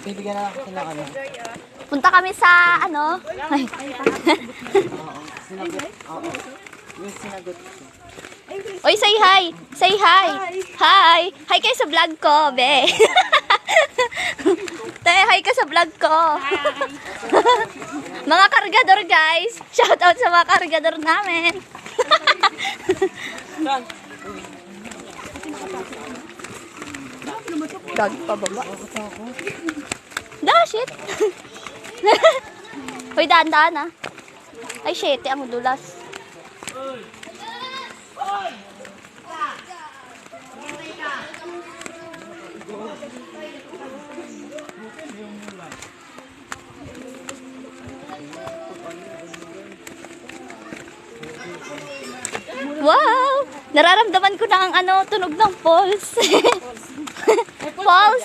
Bibigyan na ako sila ano. Punta kami sa ano? Ay. Oo. Sinagot. Oo. Yung sinagot ko. Oy, say hi. Say hi. Hi. Hi kayo sa vlog ko, be. Te, hi ka sa vlog ko. Mga kargador, guys. Shout out sa mga kargador namin. Gagi pa baba. Shit. Hoy, daan-daan ah. Ay, shit. Ang dulas. Wow! Nararamdaman ko na ang ano, tunog ng pulse. Pulse!